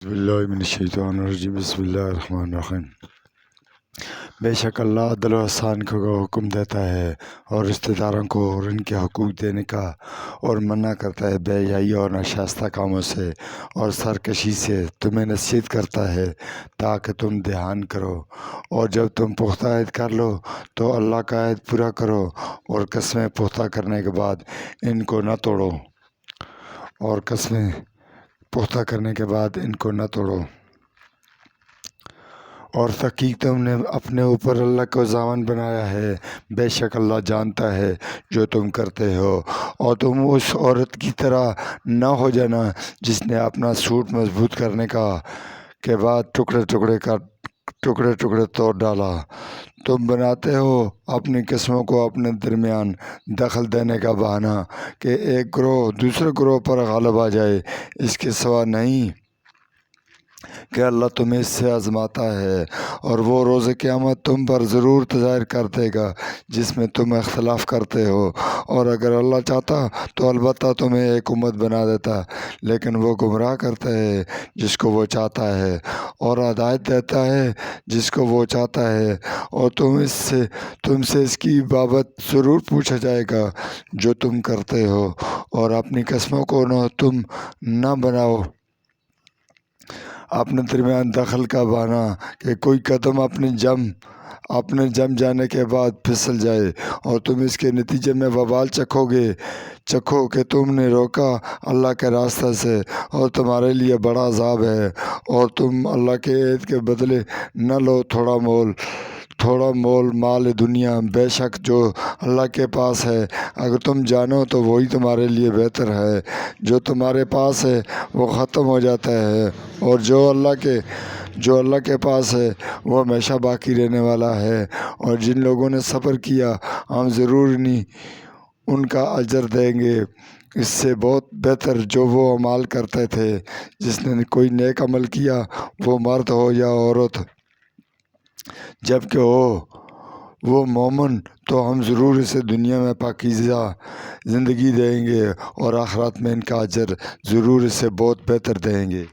باللہ من الشیطان الرجیم بسم اللہ الرحمن الرحیم۔ بے شک اللہ عدل و احسان کا حکم دیتا ہے اور رشتہ داروں کو اور ان کے حقوق دینے کا اور منع کرتا ہے بے حیائی اور ناشائستہ کاموں سے اور سرکشی سے، تمہیں نصیحت کرتا ہے تاکہ تم دھیان کرو، اور جب تم پختہ عہد کر لو تو اللہ کا عہد پورا کرو، اور قسمیں پختہ کرنے کے بعد ان کو نہ توڑو، اور تحقیق تم نے اپنے اوپر اللہ کو ضامن بنایا ہے، بے شک اللہ جانتا ہے جو تم کرتے ہو، اور تم اس عورت کی طرح نہ ہو جانا جس نے اپنا سوٹ مضبوط کرنے کے بعد ٹکڑے ٹکڑے توڑ ڈالا۔ تم بناتے ہو اپنی قسموں کو اپنے درمیان دخل دینے کا بہانہ کہ ایک گروہ دوسرے گروہ پر غالب آ جائے، اس کے سوا نہیں کہ اللہ تمہیں اس سے آزماتا ہے، اور وہ روز قیامت تم پر ضرور ظاہر کر دے گا جس میں تم اختلاف کرتے ہو، اور اگر اللہ چاہتا تو البتہ تمہیں ایک امت بنا دیتا، لیکن وہ گمراہ کرتا ہے جس کو وہ چاہتا ہے اور ہدایت دیتا ہے جس کو وہ چاہتا ہے، اور تم سے اس کی بابت ضرور پوچھا جائے گا جو تم کرتے ہو، اور اپنی قسموں کو تم نہ بناؤ اپنے درمیان دخل کا بہانہ کہ کوئی قدم اپنے جم جانے کے بعد پھسل جائے، اور تم اس کے نتیجے میں وبال چکھو کہ تم نے روکا اللہ کے راستے سے، اور تمہارے لیے بڑا عذاب ہے، اور تم اللہ کے عہد کے بدلے نہ لو تھوڑا مول مال دنیا، بے شک جو اللہ کے پاس ہے اگر تم جانو تو وہی تمہارے لیے بہتر ہے، جو تمہارے پاس ہے وہ ختم ہو جاتا ہے، اور جو اللہ کے پاس ہے وہ ہمیشہ باقی رہنے والا ہے، اور جن لوگوں نے صبر کیا ہم ضرور ان کا اجر دیں گے، اس سے بہت بہتر جو وہ اعمال کرتے تھے۔ جس نے کوئی نیک عمل کیا وہ مرد ہو یا عورت، جبکہ وہ مومن، تو ہم ضرور اسے دنیا میں پاکیزہ زندگی دیں گے، اور آخرت میں ان کا اجر ضرور اسے بہت بہتر دیں گے۔